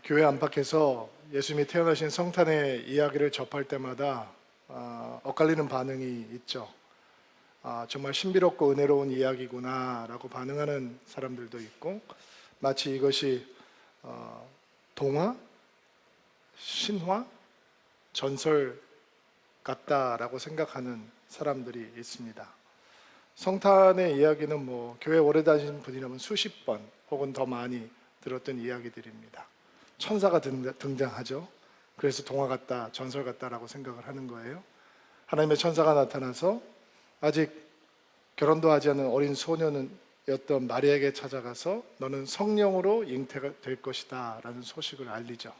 교회 안팎에서 예수님이 태어나신 성탄의 이야기를 접할 때마다 엇갈리는 반응이 있죠. 정말 신비롭고 은혜로운 이야기구나 라고 반응하는 사람들도 있고, 마치 이것이 동화, 신화, 전설 같다라고 생각하는 사람들이 있습니다. 성탄의 이야기는 교회 오래 다니신 분이라면 수십 번 혹은 더 많이 들었던 이야기들입니다. 천사가 등장하죠. 그래서 동화 같다, 전설 같다라고 생각을 하는 거예요. 하나님의 천사가 나타나서 아직 결혼도 하지 않은 어린 소년이었던 마리아에게 찾아가서 너는 성령으로 잉태가 될 것이다 라는 소식을 알리죠.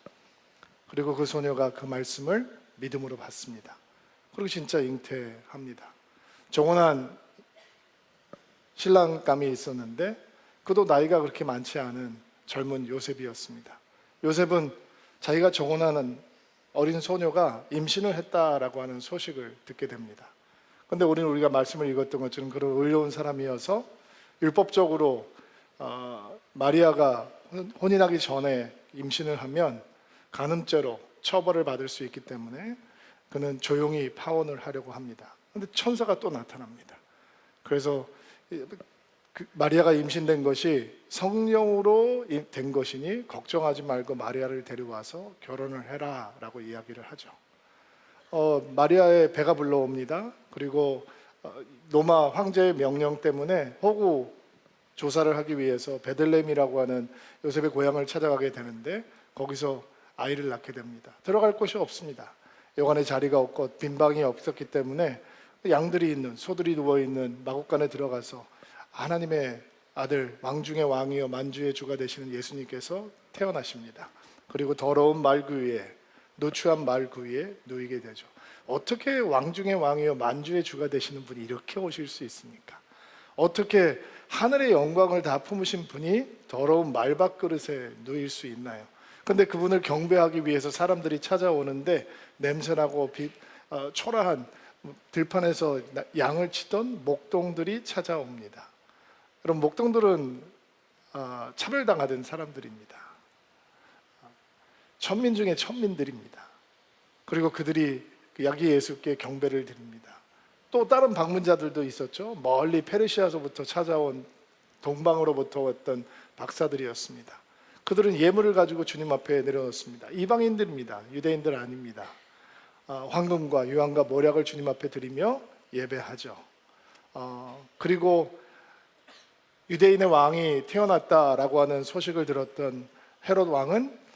그리고 그 소녀가 그 말씀을 믿음으로 받습니다. 그리고 진짜 잉태합니다. 정혼한 신랑감이 있었는데 그도 나이가 그렇게 많지 않은 젊은 요셉이었습니다. 요셉은 자기가 정혼하는 어린 소녀가 임신을 했다라고 하는 소식을 듣게 됩니다. 그런데 우리가 말씀을 읽었던 것처럼 그런 의로운 사람이어서 율법적으로 마리아가 혼인하기 전에 임신을 하면 간음죄로 처벌을 받을 수 있기 때문에 그는 조용히 파혼을 하려고 합니다. 그런데 천사가 또 나타납니다. 그래서 마리아가 임신된 것이 성령으로 된 것이니 걱정하지 말고 마리아를 데려와서 결혼을 해라 라고 이야기를 하죠. 마리아의 배가 불러옵니다. 그리고 로마 황제의 명령 때문에 호구 조사를 하기 위해서 베들레헴이라고 하는 요셉의 고향을 찾아가게 되는데 거기서 아이를 낳게 됩니다. 들어갈 곳이 없습니다. 여관에 자리가 없고 빈 방이 없었기 때문에 양들이 있는, 소들이 누워있는 마구간에 들어가서 하나님의 아들, 왕중의 왕이요 만주의 주가 되시는 예수님께서 태어나십니다. 그리고 더러운 말구 위에, 노추한 말구 위에 누이게 되죠. 어떻게 왕중의 왕이요 만주의 주가 되시는 분이 이렇게 오실 수 있습니까? 어떻게 하늘의 영광을 다 품으신 분이 더러운 말밥그릇에 누일 수 있나요? 근데 그분을 경배하기 위해서 사람들이 찾아오는데 냄새나고 초라한 들판에서 양을 치던 목동들이 찾아옵니다. 그럼 목동들은 차별당하던 사람들입니다. 천민 중에 천민들입니다. 그리고 그들이 야기 예수께 경배를 드립니다. 또 다른 방문자들도 있었죠. 멀리 페르시아서부터 찾아온 동방으로부터 왔던 박사들이었습니다. 그들은 예물을 가지고 주님 앞에 내려놓습니다. 이방인들입니다. 유대인들 아닙니다. 황금과 유황과 모략을 주님 앞에 드리며 예배하죠. 그리고 유대인의 왕이 태어났다라고 하는 소식을 들었던 헤롯 왕은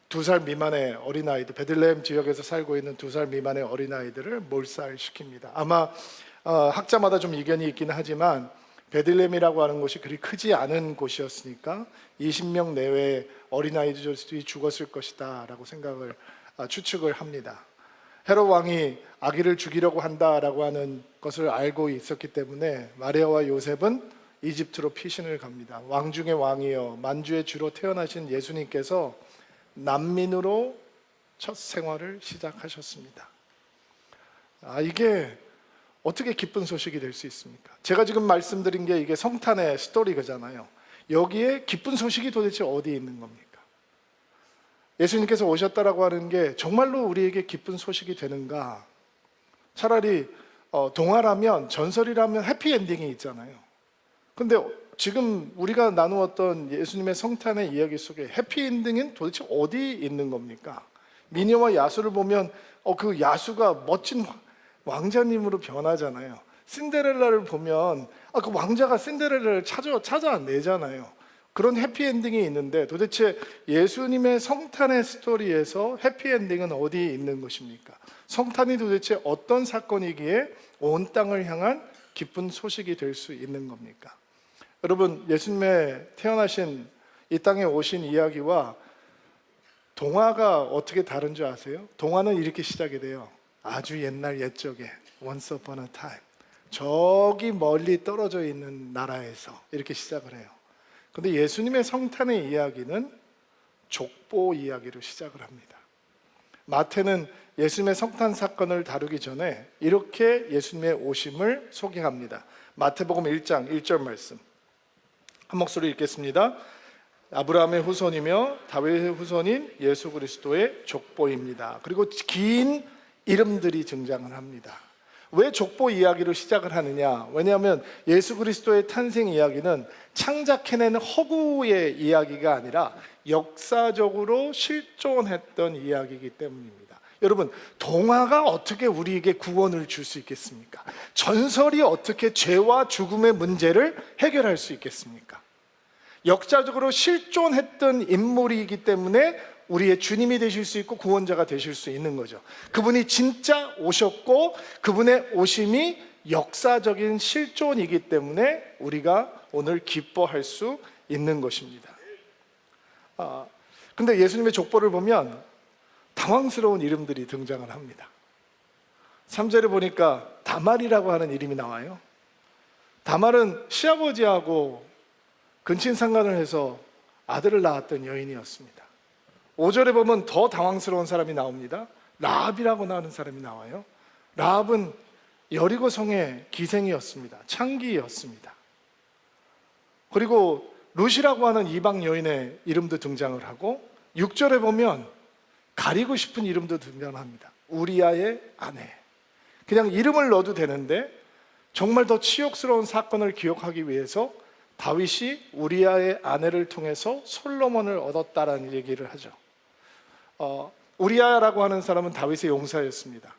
2살 미만의 어린아이들, 베들레헴 지역에서 살고 있는 2살 미만의 어린아이들을 몰살시킵니다. 아마 학자마다 좀 이견이 있긴 하지만 베들레헴이라고 하는 곳이 그리 크지 않은 곳이었으니까 20명 내외의 어린아이들이 죽었을 것이다 라고 추측을 합니다. 헤롯 왕이 아기를 죽이려고 한다라고 하는 것을 알고 있었기 때문에 마리아와 요셉은 이집트로 피신을 갑니다. 왕중의 왕이여 만주의 주로 태어나신 예수님께서 난민으로 첫 생활을 시작하셨습니다. 이게 어떻게 기쁜 소식이 될 수 있습니까? 제가 지금 말씀드린 게 이게 성탄의 스토리잖아요. 여기에 기쁜 소식이 도대체 어디에 있는 겁니까? 예수님께서 오셨다라고 하는 게 정말로 우리에게 기쁜 소식이 되는가? 차라리 동화라면, 전설이라면 해피엔딩이 있잖아요. 근데 지금 우리가 나누었던 예수님의 성탄의 이야기 속에 해피엔딩은 도대체 어디 있는 겁니까? 미녀와 야수를 보면 그 야수가 멋진 왕자님으로 변하잖아요. 신데렐라를 보면 그 왕자가 신데렐라를 찾아내잖아요. 그런 해피엔딩이 있는데 도대체 예수님의 성탄의 스토리에서 해피엔딩은 어디에 있는 것입니까? 성탄이 도대체 어떤 사건이기에 온 땅을 향한 기쁜 소식이 될 수 있는 겁니까? 여러분, 예수님의 태어나신 이 땅에 오신 이야기와 동화가 어떻게 다른 줄 아세요? 동화는 이렇게 시작이 돼요. 아주 옛날 옛적에 Once upon a time, 저기 멀리 떨어져 있는 나라에서 이렇게 시작을 해요. 그런데 예수님의 성탄의 이야기는 족보 이야기로 시작을 합니다. 마태는 예수님의 성탄 사건을 다루기 전에 이렇게 예수님의 오심을 소개합니다. 마태복음 1장 1절 말씀 한 목소리 읽겠습니다. 아브라함의 후손이며 다윗의 후손인 예수 그리스도의 족보입니다. 그리고 긴 이름들이 등장을 합니다. 왜 족보 이야기로 시작을 하느냐? 왜냐하면 예수 그리스도의 탄생 이야기는 창작해낸 허구의 이야기가 아니라 역사적으로 실존했던 이야기이기 때문입니다. 여러분, 동화가 어떻게 우리에게 구원을 줄 수 있겠습니까? 전설이 어떻게 죄와 죽음의 문제를 해결할 수 있겠습니까? 역사적으로 실존했던 인물이기 때문에 우리의 주님이 되실 수 있고 구원자가 되실 수 있는 거죠. 그분이 진짜 오셨고 그분의 오심이 역사적인 실존이기 때문에 우리가 오늘 기뻐할 수 있는 것입니다. 근데 예수님의 족보를 보면 당황스러운 이름들이 등장을 합니다. 3절에 보니까 다말이라고 하는 이름이 나와요. 다말은 시아버지하고 근친상간을 해서 아들을 낳았던 여인이었습니다. 5절에 보면 더 당황스러운 사람이 나옵니다. 라합이라고 나오는 사람이 나와요. 라합은 여리고 성의 기생이었습니다. 창기였습니다. 그리고 룻이라고 하는 이방 여인의 이름도 등장을 하고 6절에 보면 가리고 싶은 이름도 등장합니다. 우리아의 아내. 그냥 이름을 넣어도 되는데 정말 더 치욕스러운 사건을 기억하기 위해서 다윗이 우리아의 아내를 통해서 솔로몬을 얻었다라는 얘기를 하죠. 우리아라고 하는 사람은 다윗의 용사였습니다.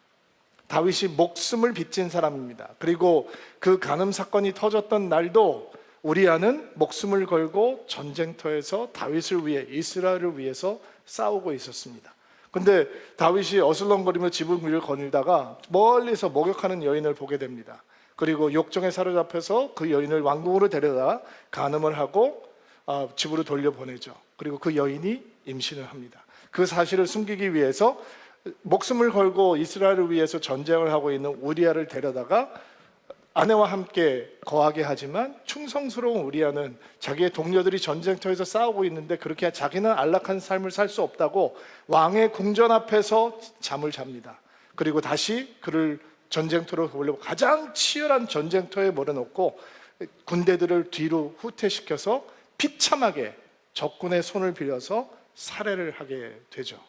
다윗이 목숨을 빚진 사람입니다. 그리고 그 간음 사건이 터졌던 날도 우리아는 목숨을 걸고 전쟁터에서 다윗을 위해, 이스라엘을 위해서 싸우고 있었습니다. 근데 다윗이 어슬렁거리며 지붕 위를 거닐다가 멀리서 목욕하는 여인을 보게 됩니다. 그리고 욕정에 사로잡혀서 그 여인을 왕궁으로 데려다 간음을 하고 집으로 돌려보내죠. 그리고 그 여인이 임신을 합니다. 그 사실을 숨기기 위해서 목숨을 걸고 이스라엘을 위해서 전쟁을 하고 있는 우리아를 데려다가 아내와 함께 거하게 하지만 충성스러운 우리아는 자기의 동료들이 전쟁터에서 싸우고 있는데 그렇게 자기는 안락한 삶을 살 수 없다고 왕의 궁전 앞에서 잠을 잡니다. 그리고 다시 그를 전쟁터로 돌려고 가장 치열한 전쟁터에 몰아넣고 군대들을 뒤로 후퇴시켜서 비참하게 적군의 손을 빌려서 살해를 하게 되죠.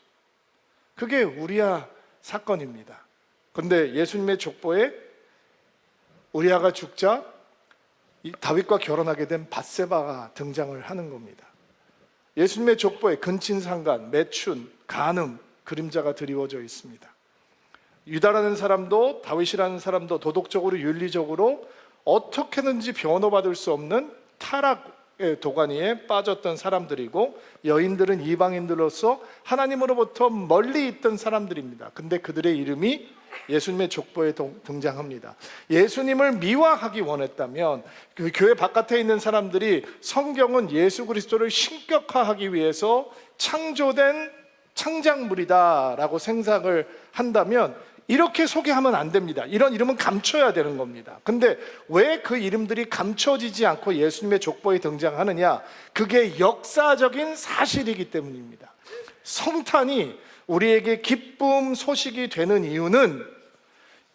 그게 우리아 사건입니다. 그런데 예수님의 족보에 우리아가 죽자 다윗과 결혼하게 된 밧세바가 등장을 하는 겁니다. 예수님의 족보에 근친상간, 매춘, 간음, 그림자가 드리워져 있습니다. 유다라는 사람도 다윗이라는 사람도 도덕적으로 윤리적으로 어떻게든지 변호받을 수 없는 타락의 도가니에 빠졌던 사람들이고 여인들은 이방인들로서 하나님으로부터 멀리 있던 사람들입니다. 근데 그들의 이름이 예수님의 족보에 등장합니다. 예수님을 미화하기 원했다면 그 교회 바깥에 있는 사람들이 성경은 예수 그리스도를 신격화하기 위해서 창조된 창작물이다라고 생각을 한다면 이렇게 소개하면 안 됩니다. 이런 이름은 감춰야 되는 겁니다. 근데 왜 그 이름들이 감춰지지 않고 예수님의 족보에 등장하느냐? 그게 역사적인 사실이기 때문입니다. 성탄이 우리에게 기쁨 소식이 되는 이유는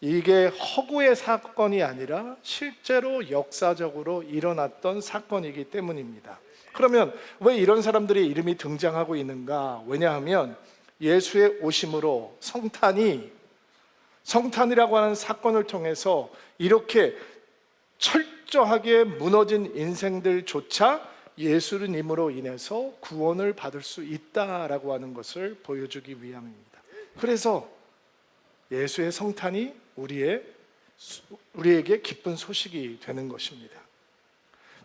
이게 허구의 사건이 아니라 실제로 역사적으로 일어났던 사건이기 때문입니다. 그러면 왜 이런 사람들의 이름이 등장하고 있는가? 왜냐하면 예수의 오심으로 성탄이라고 하는 사건을 통해서 이렇게 철저하게 무너진 인생들조차 예수님으로 인해서 구원을 받을 수 있다라고 하는 것을 보여주기 위함입니다. 그래서 예수의 성탄이 우리에게 기쁜 소식이 되는 것입니다.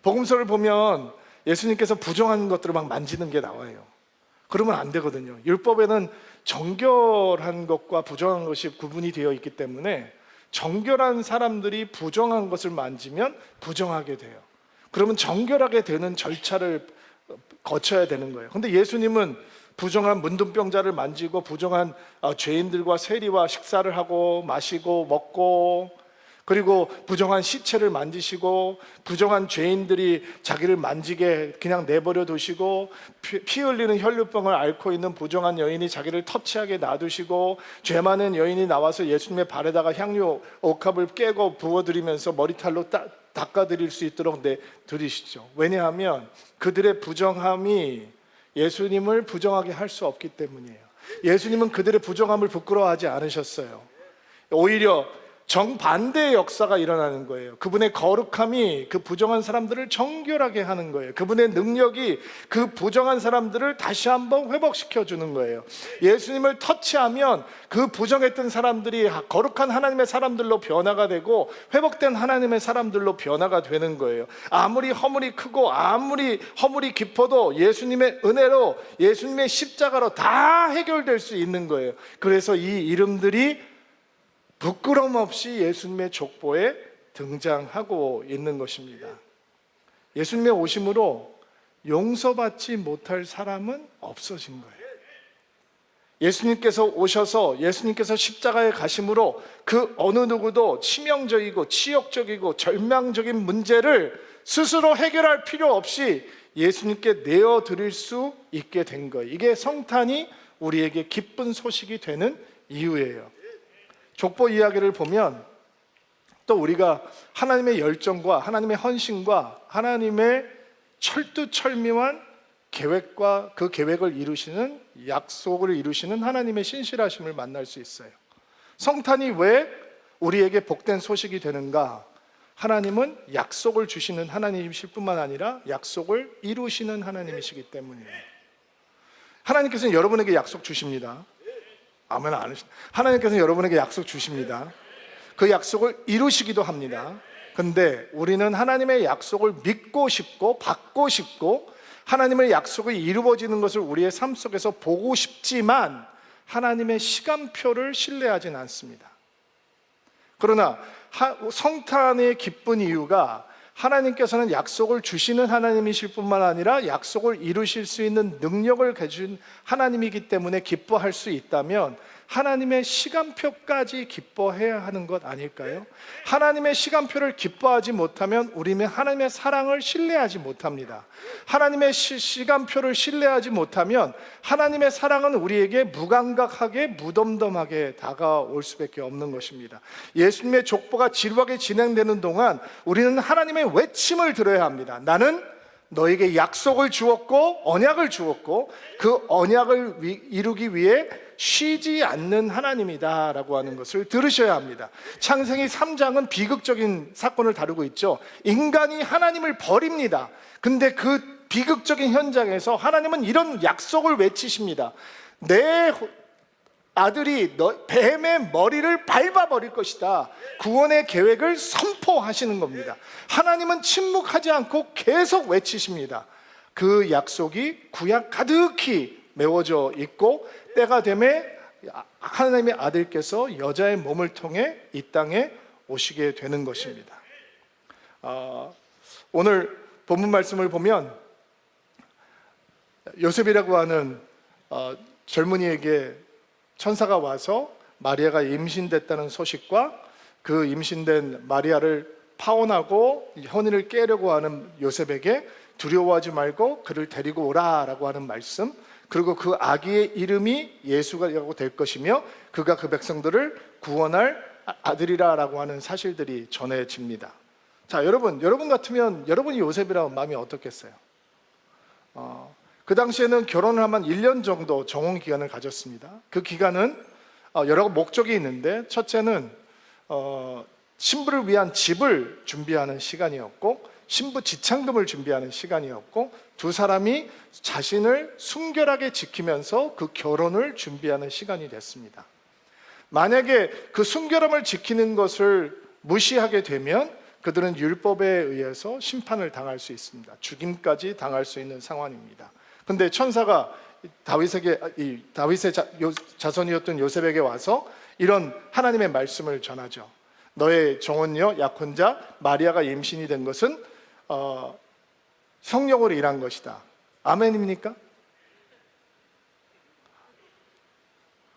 복음서를 보면 예수님께서 부정한 것들을 막 만지는 게 나와요. 그러면 안 되거든요. 율법에는 정결한 것과 부정한 것이 구분이 되어 있기 때문에 정결한 사람들이 부정한 것을 만지면 부정하게 돼요. 그러면 정결하게 되는 절차를 거쳐야 되는 거예요. 근데 예수님은 부정한 문둥병자를 만지고 부정한 죄인들과 세리와 식사를 하고 마시고 먹고, 그리고 부정한 시체를 만지시고 부정한 죄인들이 자기를 만지게 그냥 내버려 두시고, 피 흘리는 혈류병을 앓고 있는 부정한 여인이 자기를 터치하게 놔두시고, 죄 많은 여인이 나와서 예수님의 발에다가 향유 옥합을 깨고 부어드리면서 머리털로 닦아드릴 수 있도록 내드리시죠. 왜냐하면 그들의 부정함이 예수님을 부정하게 할 수 없기 때문이에요. 예수님은 그들의 부정함을 부끄러워하지 않으셨어요. 오히려 정반대의 역사가 일어나는 거예요. 그분의 거룩함이 그 부정한 사람들을 정결하게 하는 거예요. 그분의 능력이 그 부정한 사람들을 다시 한번 회복시켜 주는 거예요. 예수님을 터치하면 그 부정했던 사람들이 거룩한 하나님의 사람들로 변화가 되고 회복된 하나님의 사람들로 변화가 되는 거예요. 아무리 허물이 크고 아무리 허물이 깊어도 예수님의 은혜로, 예수님의 십자가로 다 해결될 수 있는 거예요. 그래서 이 이름들이 부끄럼 없이 예수님의 족보에 등장하고 있는 것입니다. 예수님의 오심으로 용서받지 못할 사람은 없어진 거예요. 예수님께서 오셔서 예수님께서 십자가에 가심으로 그 어느 누구도 치명적이고 치욕적이고 절망적인 문제를 스스로 해결할 필요 없이 예수님께 내어드릴 수 있게 된 거예요. 이게 성탄이 우리에게 기쁜 소식이 되는 이유예요. 족보 이야기를 보면 또 우리가 하나님의 열정과 하나님의 헌신과 하나님의 철두철미한 계획과 그 계획을 이루시는, 약속을 이루시는 하나님의 신실하심을 만날 수 있어요. 성탄이 왜 우리에게 복된 소식이 되는가? 하나님은 약속을 주시는 하나님이실 뿐만 아니라 약속을 이루시는 하나님이시기 때문이에요. 하나님께서는 여러분에게 약속 주십니다. 아멘 안 하십니다. 하나님께서는 여러분에게 약속 주십니다. 그 약속을 이루시기도 합니다. 근데 우리는 하나님의 약속을 믿고 싶고 받고 싶고 하나님의 약속이 이루어지는 것을 우리의 삶 속에서 보고 싶지만 하나님의 시간표를 신뢰하진 않습니다. 그러나 성탄의 기쁜 이유가 하나님께서는 약속을 주시는 하나님이실 뿐만 아니라 약속을 이루실 수 있는 능력을 가진 하나님이기 때문에 기뻐할 수 있다면 하나님의 시간표까지 기뻐해야 하는 것 아닐까요? 하나님의 시간표를 기뻐하지 못하면 우리는 하나님의 사랑을 신뢰하지 못합니다. 하나님의 시간표를 신뢰하지 못하면 하나님의 사랑은 우리에게 무감각하게 무덤덤하게 다가올 수밖에 없는 것입니다. 예수님의 족보가 지루하게 진행되는 동안 우리는 하나님의 외침을 들어야 합니다. 나는 너에게 약속을 주었고 언약을 주었고 그 언약을 이루기 위해 쉬지 않는 하나님이다 라고 하는 것을 들으셔야 합니다. 창세기 3장은 비극적인 사건을 다루고 있죠. 인간이 하나님을 버립니다. 근데 그 비극적인 현장에서 하나님은 이런 약속을 외치십니다. 내 아들이 뱀의 머리를 밟아버릴 것이다. 구원의 계획을 선포하시는 겁니다. 하나님은 침묵하지 않고 계속 외치십니다. 그 약속이 구약 가득히 메워져 있고 때가 되매 하나님의 아들께서 여자의 몸을 통해 이 땅에 오시게 되는 것입니다. 오늘 본문 말씀을 보면 요셉이라고 하는 젊은이에게 천사가 와서 마리아가 임신됐다는 소식과 그 임신된 마리아를 파혼하고 혼인을 깨려고 하는 요셉에게 두려워하지 말고 그를 데리고 오라라고 하는 말씀, 그리고 그 아기의 이름이 예수가 될 것이며 그가 그 백성들을 구원할 아들이라고 하는 사실들이 전해집니다. 자, 여러분 같으면 여러분이 요셉이라면 마음이 어떻겠어요? 그 당시에는 결혼을 하면 1년 정도 정혼 기간을 가졌습니다. 그 기간은 여러 목적이 있는데 첫째는 신부를 위한 집을 준비하는 시간이었고 신부 지창금을 준비하는 시간이었고 두 사람이 자신을 순결하게 지키면서 그 결혼을 준비하는 시간이 됐습니다. 만약에 그 순결함을 지키는 것을 무시하게 되면 그들은 율법에 의해서 심판을 당할 수 있습니다. 죽임까지 당할 수 있는 상황입니다. 근데 천사가 다윗의 자손이었던 요셉에게 와서 이런 하나님의 말씀을 전하죠. 너의 정혼녀 약혼자 마리아가 임신이 된 것은 성령으로 일한 것이다. 아멘입니까?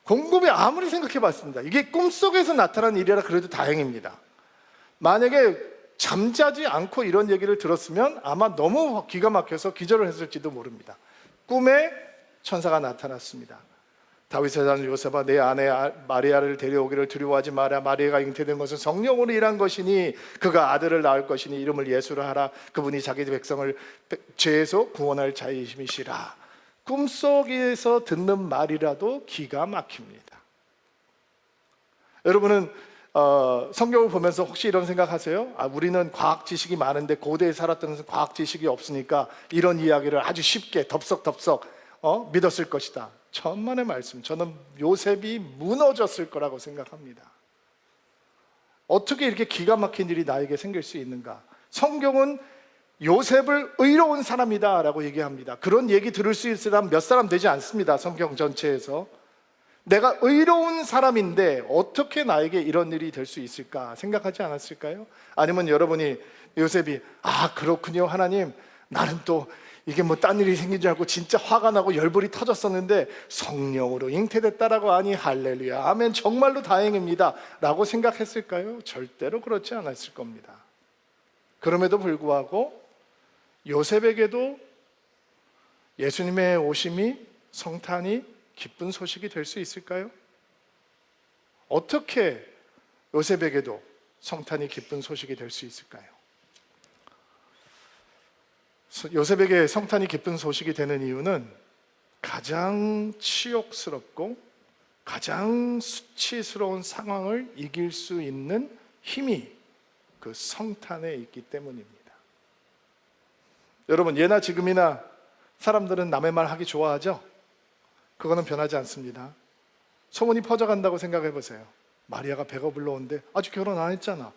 곰곰이 아무리 생각해 봤습니다. 이게 꿈속에서 나타난 일이라 그래도 다행입니다. 만약에 잠자지 않고 이런 얘기를 들었으면 아마 너무 기가 막혀서 기절을 했을지도 모릅니다. 꿈에 천사가 나타났습니다. 다윗의 자손 요셉아, 내 아내 마리아를 데려오기를 두려워하지 마라. 마리아가 잉태된 것은 성령으로 일한 것이니 그가 아들을 낳을 것이니 이름을 예수라 하라. 그분이 자기 백성을 죄에서 구원할 자이심이시라. 꿈속에서 듣는 말이라도 기가 막힙니다. 여러분은 성경을 보면서 혹시 이런 생각하세요? 우리는 과학 지식이 많은데 고대에 살았던 과학 지식이 없으니까 이런 이야기를 아주 쉽게 덥석덥석 믿었을 것이다. 천만의 말씀. 저는 요셉이 무너졌을 거라고 생각합니다. 어떻게 이렇게 기가 막힌 일이 나에게 생길 수 있는가? 성경은 요셉을 의로운 사람이다 라고 얘기합니다. 그런 얘기 들을 수 있을 사람 몇 사람 되지 않습니다. 성경 전체에서. 내가 의로운 사람인데 어떻게 나에게 이런 일이 될 수 있을까 생각하지 않았을까요? 아니면 여러분이 요셉이 그렇군요 하나님, 나는 또 이게 뭐 딴 일이 생긴 줄 알고 진짜 화가 나고 열불이 터졌었는데 성령으로 잉태됐다라고 하니 할렐루야 아멘, 정말로 다행입니다 라고 생각했을까요? 절대로 그렇지 않았을 겁니다. 그럼에도 불구하고 요셉에게도 예수님의 오심이, 성탄이 기쁜 소식이 될 수 있을까요? 어떻게 요셉에게도 성탄이 기쁜 소식이 될 수 있을까요? 요셉에게 성탄이 기쁜 소식이 되는 이유는 가장 치욕스럽고 가장 수치스러운 상황을 이길 수 있는 힘이 그 성탄에 있기 때문입니다. 여러분, 예나 지금이나 사람들은 남의 말 하기 좋아하죠? 그거는 변하지 않습니다. 소문이 퍼져간다고 생각해 보세요. 마리아가 배가 불러온데 아직 결혼 안 했잖아.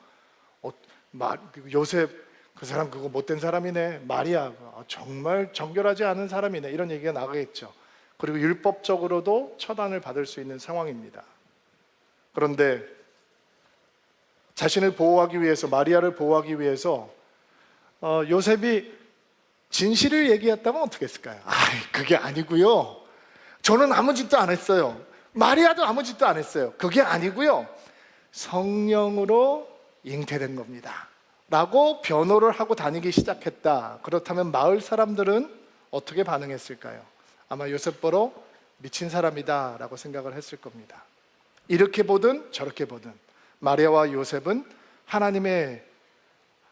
요셉 그 사람 그거 못된 사람이네. 마리아 정말 정결하지 않은 사람이네. 이런 얘기가 나가겠죠. 그리고 율법적으로도 처단을 받을 수 있는 상황입니다. 그런데 자신을 보호하기 위해서, 마리아를 보호하기 위해서 요셉이 진실을 얘기했다면 어떻게 했을까요? 그게 아니고요, 저는 아무 짓도 안 했어요. 마리아도 아무 짓도 안 했어요. 그게 아니고요, 성령으로 잉태된 겁니다 라고 변호를 하고 다니기 시작했다. 그렇다면 마을 사람들은 어떻게 반응했을까요? 아마 요셉 보러 미친 사람이다 라고 생각을 했을 겁니다. 이렇게 보든 저렇게 보든 마리아와 요셉은 하나님의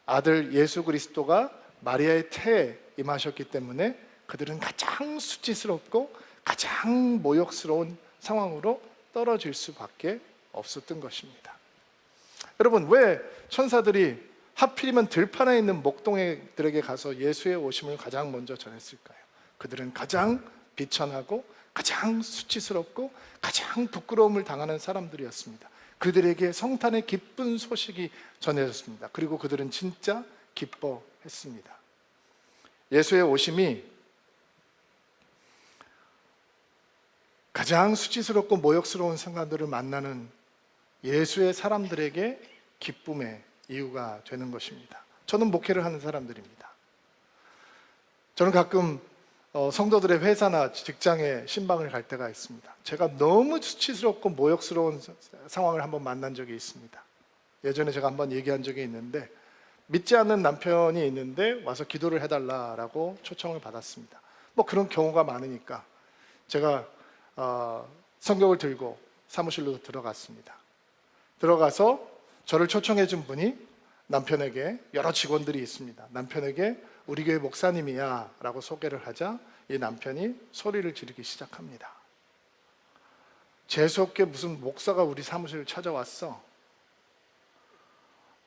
아들 예수 그리스도가 마리아의 태에 임하셨기 때문에 그들은 가장 수치스럽고 가장 모욕스러운 상황으로 떨어질 수밖에 없었던 것입니다. 여러분, 왜 천사들이 하필이면 들판에 있는 목동이들에게 가서 예수의 오심을 가장 먼저 전했을까요? 그들은 가장 비천하고 가장 수치스럽고 가장 부끄러움을 당하는 사람들이었습니다. 그들에게 성탄의 기쁜 소식이 전해졌습니다. 그리고 그들은 진짜 기뻐했습니다. 예수의 오심이 가장 수치스럽고 모욕스러운 순간들을 만나는 예수의 사람들에게 기쁨의 이유가 되는 것입니다. 저는 목회를 하는 사람들입니다. 저는 가끔 성도들의 회사나 직장에 신방을 갈 때가 있습니다. 제가 너무 수치스럽고 모욕스러운 상황을 한번 만난 적이 있습니다. 예전에 제가 한번 얘기한 적이 있는데, 믿지 않는 남편이 있는데 와서 기도를 해달라고 초청을 받았습니다. 뭐 그런 경우가 많으니까 제가 성경을 들고 사무실로 들어갔습니다. 들어가서 저를 초청해 준 분이 남편에게, 여러 직원들이 있습니다. 남편에게 우리 교회 목사님이야 라고 소개를 하자 이 남편이 소리를 지르기 시작합니다. 재수없게 무슨 목사가 우리 사무실을 찾아왔어.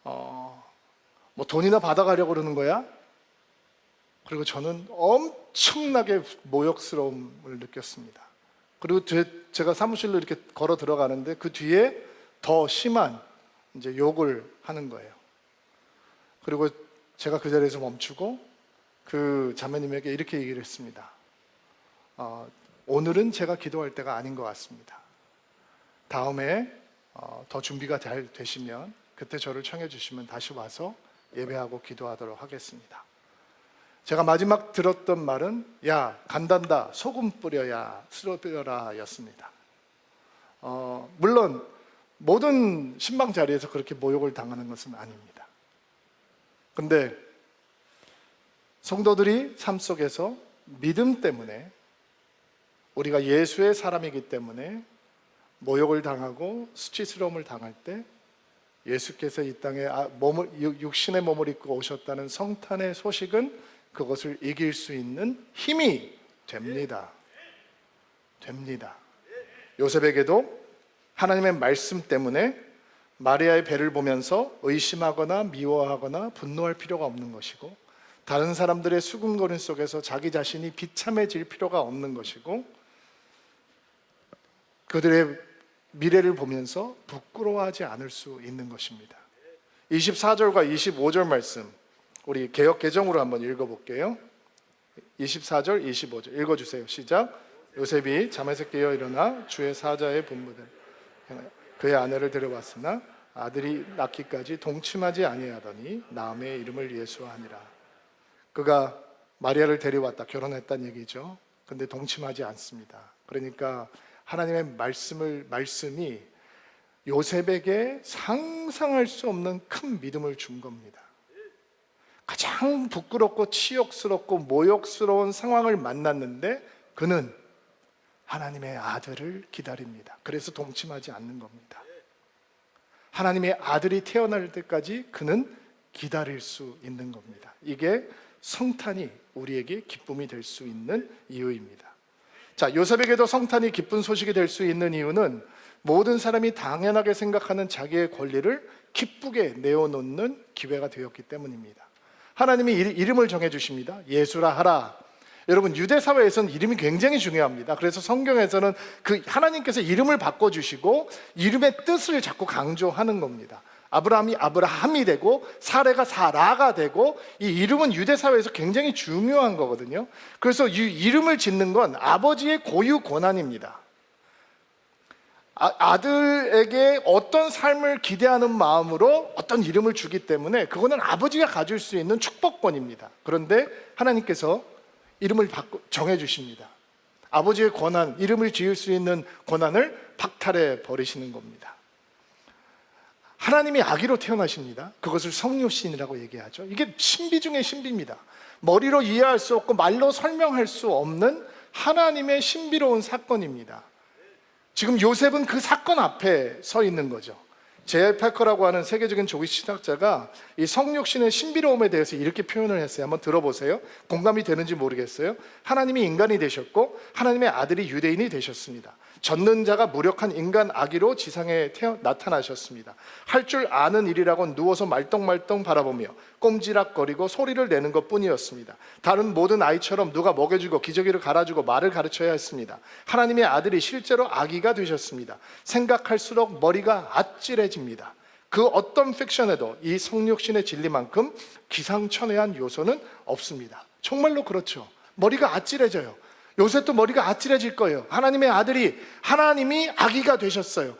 뭐 돈이나 받아가려고 그러는 거야? 그리고 저는 엄청나게 모욕스러움을 느꼈습니다. 그리고 제가 사무실로 이렇게 걸어 들어가는데 그 뒤에 더 심한 이제 욕을 하는 거예요. 그리고 제가 그 자리에서 멈추고 그 자매님에게 이렇게 얘기를 했습니다. 오늘은 제가 기도할 때가 아닌 것 같습니다. 다음에 더 준비가 잘 되시면 그때 저를 청해 주시면 다시 와서 예배하고 기도하도록 하겠습니다. 제가 마지막 들었던 말은 야 간단다 소금 뿌려야 쓰러뜨려라 였습니다. 물론 모든 신방 자리에서 그렇게 모욕을 당하는 것은 아닙니다. 근데 성도들이 삶 속에서 믿음 때문에 우리가 예수의 사람이기 때문에 모욕을 당하고 수치스러움을 당할 때 예수께서 이 땅에 육신의 몸을 입고 오셨다는 성탄의 소식은 그것을 이길 수 있는 힘이 됩니다. 요셉에게도 하나님의 말씀 때문에 마리아의 배를 보면서 의심하거나 미워하거나 분노할 필요가 없는 것이고, 다른 사람들의 수군거림 속에서 자기 자신이 비참해질 필요가 없는 것이고, 그들의 미래를 보면서 부끄러워하지 않을 수 있는 것입니다. 24절과 25절 말씀, 우리 개역 개정으로 한번 읽어볼게요. 24절, 25절 읽어주세요. 시작. 요셉이 잠에서 깨어 일어나 주의 사자의 분부대로 그의 아내를 데려왔으나 아들이 낳기까지 동침하지 아니하더니 나음의 이름을 예수하니라. 그가 마리아를 데려왔다, 결혼했다는 얘기죠. 근데 동침하지 않습니다. 그러니까 하나님의 말씀이 요셉에게 상상할 수 없는 큰 믿음을 준 겁니다. 가장 부끄럽고 치욕스럽고 모욕스러운 상황을 만났는데 그는 하나님의 아들을 기다립니다. 그래서 동침하지 않는 겁니다. 하나님의 아들이 태어날 때까지 그는 기다릴 수 있는 겁니다. 이게 성탄이 우리에게 기쁨이 될 수 있는 이유입니다. 자, 요셉에게도 성탄이 기쁜 소식이 될 수 있는 이유는 모든 사람이 당연하게 생각하는 자기의 권리를 기쁘게 내어놓는 기회가 되었기 때문입니다. 하나님이 이름을 정해주십니다. 예수라 하라. 여러분, 유대 사회에서는 이름이 굉장히 중요합니다. 그래서 성경에서는 그 하나님께서 이름을 바꿔주시고 이름의 뜻을 자꾸 강조하는 겁니다. 아브라함이 아브라함이 되고 사레가 사라가 되고, 이 이름은 유대 사회에서 굉장히 중요한 거거든요. 그래서 이 이름을 짓는 건 아버지의 고유 권한입니다. 아들에게 어떤 삶을 기대하는 마음으로 어떤 이름을 주기 때문에 그거는 아버지가 가질 수 있는 축복권입니다. 그런데 하나님께서 이름을 정해주십니다. 아버지의 권한, 이름을 지을 수 있는 권한을 박탈해 버리시는 겁니다. 하나님이 아기로 태어나십니다. 그것을 성육신이라고 얘기하죠. 이게 신비 중의 신비입니다. 머리로 이해할 수 없고 말로 설명할 수 없는 하나님의 신비로운 사건입니다. 지금 요셉은 그 사건 앞에 서 있는 거죠. 제일 패커라고 하는 세계적인 조기 신학자가 이 성육신의 신비로움에 대해서 이렇게 표현을 했어요. 한번 들어보세요. 공감이 되는지 모르겠어요. 하나님이 인간이 되셨고 하나님의 아들이 유대인이 되셨습니다. 젖는 자가 무력한 인간 아기로 지상에 나타나셨습니다. 할 줄 아는 일이라곤 누워서 말똥말똥 바라보며 꼼지락거리고 소리를 내는 것뿐이었습니다. 다른 모든 아이처럼 누가 먹여주고 기저귀를 갈아주고 말을 가르쳐야 했습니다. 하나님의 아들이 실제로 아기가 되셨습니다. 생각할수록 머리가 아찔해집니다. 그 어떤 픽션에도 이 성육신의 진리만큼 기상천외한 요소는 없습니다. 정말로 그렇죠. 머리가 아찔해져요. 요셉도 머리가 아찔해질 거예요. 하나님의 아들이, 하나님이 아기가 되셨어요.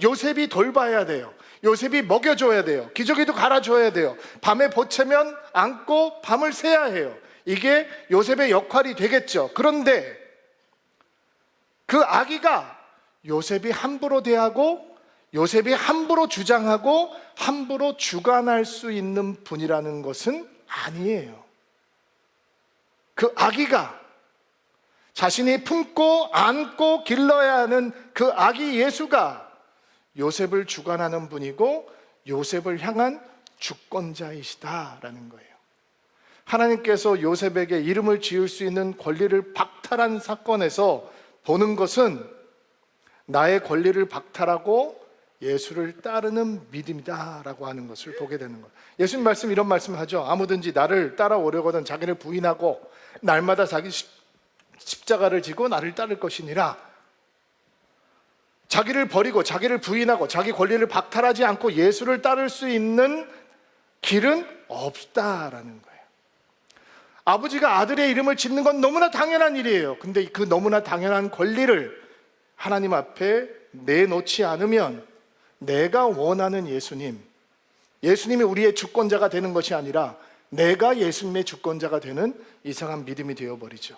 요셉이 돌봐야 돼요. 요셉이 먹여줘야 돼요. 기저귀도 갈아줘야 돼요. 밤에 보채면 안고 밤을 새야 해요. 이게 요셉의 역할이 되겠죠. 그런데 그 아기가 요셉이 함부로 대하고 요셉이 함부로 주장하고 함부로 주관할 수 있는 분이라는 것은 아니에요. 그 아기가 자신이 품고 안고 길러야 하는 그 아기 예수가 요셉을 주관하는 분이고 요셉을 향한 주권자이시다라는 거예요. 하나님께서 요셉에게 이름을 지을 수 있는 권리를 박탈한 사건에서 보는 것은 나의 권리를 박탈하고 예수를 따르는 믿음이다라고 하는 것을 보게 되는 거예요. 예수님 말씀 이런 말씀을 하죠. 아무든지 나를 따라오려거든 자기를 부인하고 날마다 자기 십자가를 지고 나를 따를 것이니라. 자기를 버리고 자기를 부인하고 자기 권리를 박탈하지 않고 예수를 따를 수 있는 길은 없다라는 거예요. 아버지가 아들의 이름을 짓는 건 너무나 당연한 일이에요. 근데 그 너무나 당연한 권리를 하나님 앞에 내놓지 않으면 내가 원하는 예수님이 우리의 주권자가 되는 것이 아니라 내가 예수님의 주권자가 되는 이상한 믿음이 되어버리죠.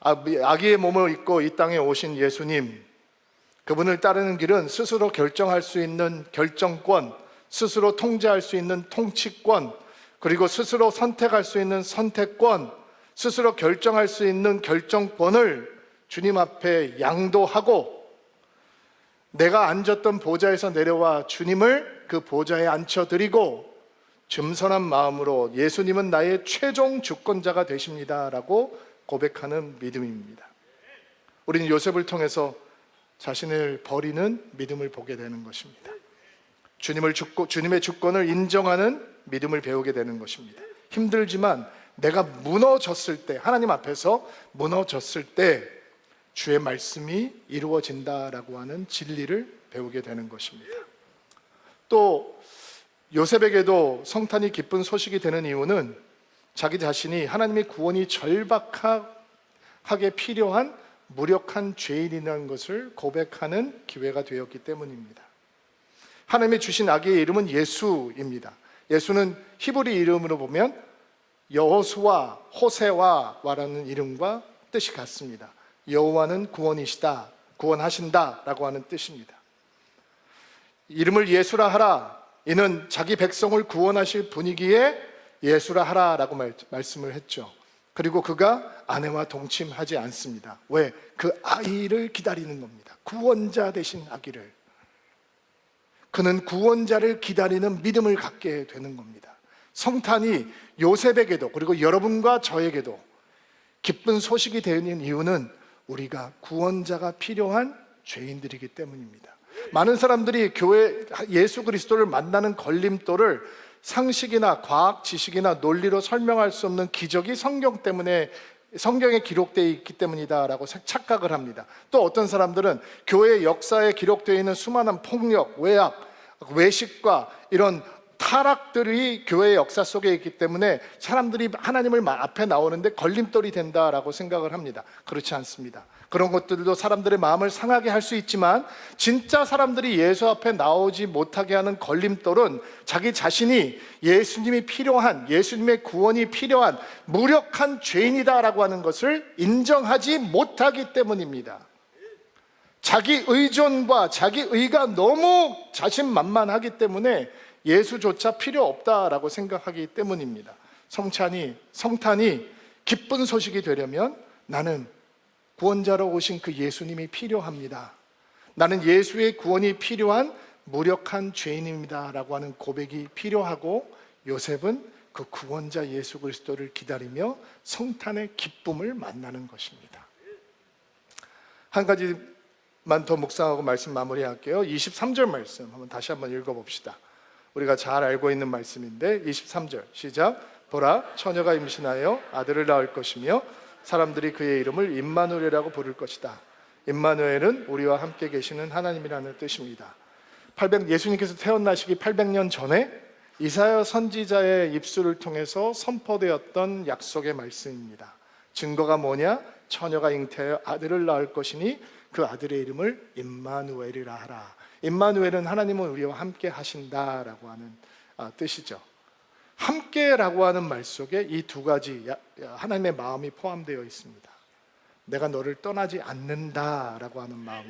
아기의 몸을 입고 이 땅에 오신 예수님, 그분을 따르는 길은 스스로 결정할 수 있는 결정권, 스스로 통제할 수 있는 통치권, 그리고 스스로 선택할 수 있는 선택권, 스스로 결정할 수 있는 결정권을 주님 앞에 양도하고 내가 앉았던 보좌에서 내려와 주님을 그 보좌에 앉혀드리고 겸손한 마음으로 예수님은 나의 최종 주권자가 되십니다 라고 고백하는 믿음입니다. 우리는 요셉을 통해서 자신을 버리는 믿음을 보게 되는 것입니다. 주님의 주권을 인정하는 믿음을 배우게 되는 것입니다. 힘들지만 내가 무너졌을 때, 하나님 앞에서 무너졌을 때 주의 말씀이 이루어진다라고 하는 진리를 배우게 되는 것입니다. 또 요셉에게도 성탄이 기쁜 소식이 되는 이유는 자기 자신이 하나님의 구원이 절박하게 필요한 무력한 죄인이라는 것을 고백하는 기회가 되었기 때문입니다. 하나님이 주신 아기의 이름은 예수입니다. 예수는 히브리 이름으로 보면 여호수아, 호세와라는 이름과 뜻이 같습니다. 여호와는 구원이시다, 구원하신다 라고 하는 뜻입니다. 이름을 예수라 하라, 이는 자기 백성을 구원하실 분이기에 예수라 하라 라고 말씀을 했죠. 그리고 그가 아내와 동침하지 않습니다. 왜? 그 아이를 기다리는 겁니다. 구원자 되신 아기를. 그는 구원자를 기다리는 믿음을 갖게 되는 겁니다. 성탄이 요셉에게도 그리고 여러분과 저에게도 기쁜 소식이 되는 이유는 우리가 구원자가 필요한 죄인들이기 때문입니다. 많은 사람들이 교회 예수 그리스도를 만나는 걸림돌을 상식이나 과학 지식이나 논리로 설명할 수 없는 기적이 성경에 기록되어 있기 때문이다라고 착각을 합니다. 또 어떤 사람들은 교회 역사에 기록되어 있는 수많은 폭력, 외압, 외식과 이런 타락들이 교회의 역사 속에 있기 때문에 사람들이 하나님을 앞에 나오는데 걸림돌이 된다라고 생각을 합니다. 그렇지 않습니다. 그런 것들도 사람들의 마음을 상하게 할 수 있지만 진짜 사람들이 예수 앞에 나오지 못하게 하는 걸림돌은 자기 자신이 예수님이 필요한, 예수님의 구원이 필요한 무력한 죄인이다라고 하는 것을 인정하지 못하기 때문입니다. 자기 의존과 자기 의가 너무 자신만만하기 때문에 예수조차 필요 없다라고 생각하기 때문입니다. 성탄이 기쁜 소식이 되려면 나는 구원자로 오신 그 예수님이 필요합니다. 나는 예수의 구원이 필요한 무력한 죄인입니다 라고 하는 고백이 필요하고, 요셉은 그 구원자 예수 그리스도를 기다리며 성탄의 기쁨을 만나는 것입니다. 한 가지만 더 묵상하고 말씀 마무리할게요. 23절 말씀 한번 다시 한번 읽어봅시다. 우리가 잘 알고 있는 말씀인데 23절 시작. 보라, 처녀가 임신하여 아들을 낳을 것이며 사람들이 그의 이름을 임마누엘이라고 부를 것이다. 임마누엘은 우리와 함께 계시는 하나님이라는 뜻입니다. 예수님께서 태어나시기 800년 전에 이사야 선지자의 입술을 통해서 선포되었던 약속의 말씀입니다. 증거가 뭐냐? 처녀가 잉태하여 아들을 낳을 것이니 그 아들의 이름을 임마누엘이라 하라. 임마누엘은 하나님은 우리와 함께 하신다라고 하는 뜻이죠. 함께라고 하는 말 속에 이 두 가지 하나님의 마음이 포함되어 있습니다. 내가 너를 떠나지 않는다라고 하는 마음.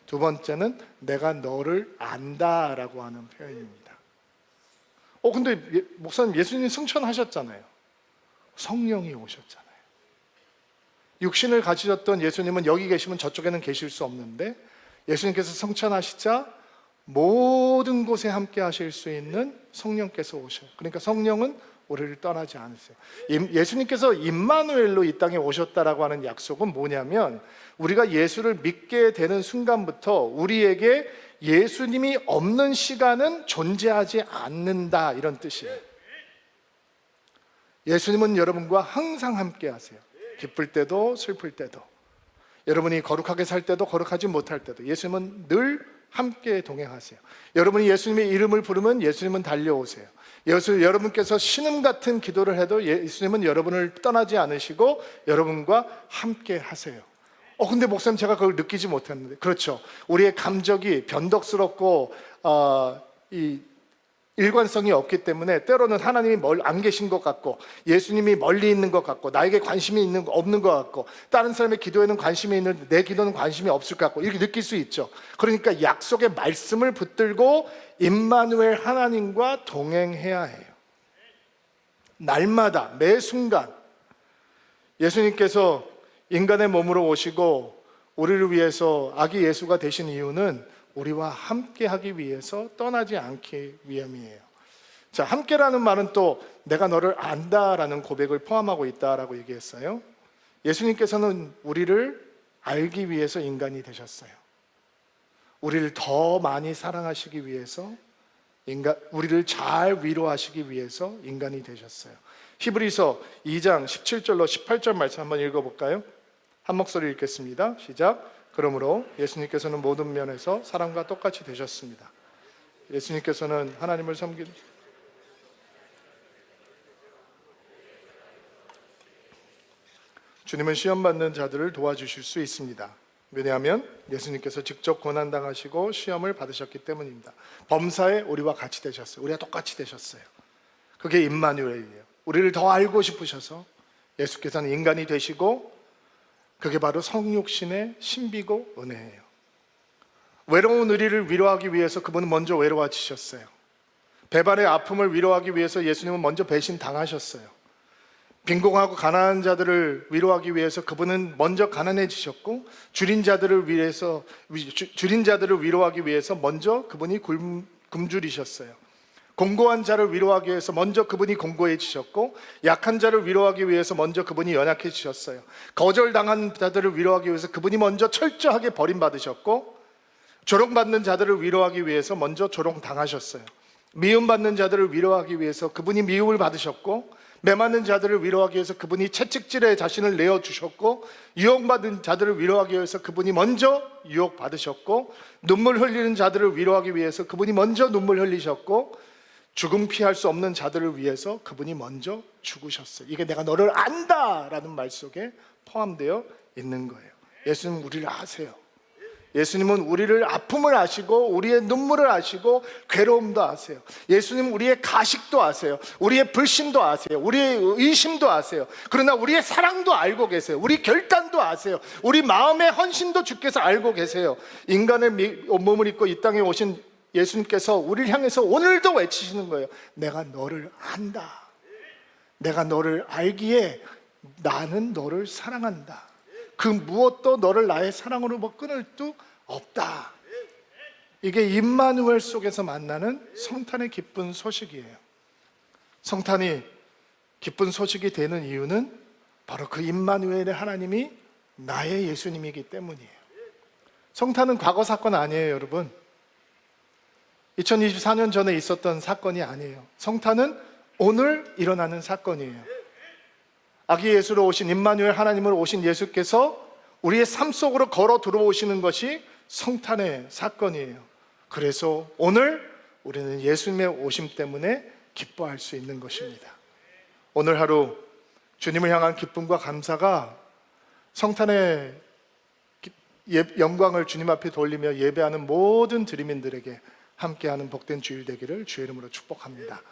두 번째는 내가 너를 안다라고 하는 표현입니다. 근데 목사님, 예수님 승천하셨잖아요. 성령이 오셨잖아요. 육신을 가지셨던 예수님은 여기 계시면 저쪽에는 계실 수 없는데, 예수님께서 성천하시자 모든 곳에 함께 하실 수 있는 성령께서 오셔요. 그러니까 성령은 우리를 떠나지 않으세요. 예수님께서 임마누엘로 이 땅에 오셨다라고 하는 약속은 뭐냐면, 우리가 예수를 믿게 되는 순간부터 우리에게 예수님이 없는 시간은 존재하지 않는다, 이런 뜻이에요. 예수님은 여러분과 항상 함께 하세요. 기쁠 때도 슬플 때도, 여러분이 거룩하게 살 때도 거룩하지 못할 때도 예수님은 늘 함께 동행하세요. 여러분이 예수님의 이름을 부르면 예수님은 달려오세요. 여러분께서 신음 같은 기도를 해도 예수님은 여러분을 떠나지 않으시고 여러분과 함께 하세요. 근데 목사님, 제가 그걸 느끼지 못했는데. 그렇죠. 우리의 감정이 변덕스럽고 일관성이 없기 때문에 때로는 하나님이 안 계신 것 같고, 예수님이 멀리 있는 것 같고, 나에게 관심이 없는 것 같고, 다른 사람의 기도에는 관심이 있는데 내 기도는 관심이 없을 것 같고, 이렇게 느낄 수 있죠. 그러니까 약속의 말씀을 붙들고 임마누엘 하나님과 동행해야 해요. 날마다 매 순간 예수님께서 인간의 몸으로 오시고 우리를 위해서 아기 예수가 되신 이유는 우리와 함께 하기 위해서 떠나지 않기 위함이에요. 자, 함께라는 말은 또 내가 너를 안다라는 고백을 포함하고 있다라고 얘기했어요. 예수님께서는 우리를 알기 위해서 인간이 되셨어요. 우리를 더 많이 사랑하시기 위해서 우리를 잘 위로하시기 위해서 인간이 되셨어요. 히브리서 2장 17절로 18절 말씀 한번 읽어볼까요? 한 목소리 읽겠습니다. 시작. 그러므로 예수님께서는 모든 면에서 사람과 똑같이 되셨습니다. 예수님께서는 하나님을 섬기는 주님은 시험받는 자들을 도와주실 수 있습니다. 왜냐하면 예수님께서 직접 고난당하시고 시험을 받으셨기 때문입니다. 범사에 우리와 같이 되셨어요. 우리가 똑같이 되셨어요. 그게 임마누엘이에요. 우리를 더 알고 싶으셔서 예수께서는 인간이 되시고, 그게 바로 성육신의 신비고 은혜예요. 외로운 우리를 위로하기 위해서 그분은 먼저 외로워지셨어요. 배반의 아픔을 위로하기 위해서 예수님은 먼저 배신당하셨어요. 빈곤하고 가난한 자들을 위로하기 위해서 그분은 먼저 가난해지셨고, 줄인 자들을 위로하기 위해서 먼저 그분이 굶주리셨어요. 공고한 자를 위로하기 위해서 먼저 그분이 공고해지셨고, 약한 자를 위로하기 위해서 먼저 그분이 연약해지셨어요. 거절당한 자들을 위로하기 위해서 그분이 먼저 철저하게 버림받으셨고, 조롱받는 자들을 위로하기 위해서 먼저 조롱당하셨어요. 미움받는 자들을 위로하기 위해서 그분이 미움을 받으셨고, 매맞는 자들을 위로하기 위해서 그분이 채찍질에 자신을 내어주셨고, 유혹받은 자들을 위로하기 위해서 그분이 먼저 유혹받으셨고, 눈물 흘리는 자들을 위로하기 위해서 그분이 먼저 눈물 흘리셨고, 죽음 피할 수 없는 자들을 위해서 그분이 먼저 죽으셨어요. 이게 내가 너를 안다라는 말 속에 포함되어 있는 거예요. 예수님은 우리를 아세요. 예수님은 우리를 아픔을 아시고 우리의 눈물을 아시고 괴로움도 아세요. 예수님은 우리의 가식도 아세요. 우리의 불신도 아세요. 우리의 의심도 아세요. 그러나 우리의 사랑도 알고 계세요. 우리 결단도 아세요. 우리 마음의 헌신도 주께서 알고 계세요. 인간의 몸을 입고 이 땅에 오신 예수님께서 우리를 향해서 오늘도 외치시는 거예요. 내가 너를 안다. 내가 너를 알기에 나는 너를 사랑한다. 그 무엇도 너를 나의 사랑으로 끊을 수 없다. 이게 임마누엘 속에서 만나는 성탄의 기쁜 소식이에요. 성탄이 기쁜 소식이 되는 이유는 바로 그 임마누엘의 하나님이 나의 예수님이기 때문이에요. 성탄은 과거 사건 아니에요, 여러분. 2024년 전에 있었던 사건이 아니에요. 성탄은 오늘 일어나는 사건이에요. 아기 예수로 오신 임마누엘 하나님으로 오신 예수께서 우리의 삶 속으로 걸어 들어오시는 것이 성탄의 사건이에요. 그래서 오늘 우리는 예수님의 오심 때문에 기뻐할 수 있는 것입니다. 오늘 하루 주님을 향한 기쁨과 감사가 성탄의 영광을 주님 앞에 돌리며 예배하는 모든 드림인들에게 함께하는 복된 주일 되기를 주의 이름으로 축복합니다.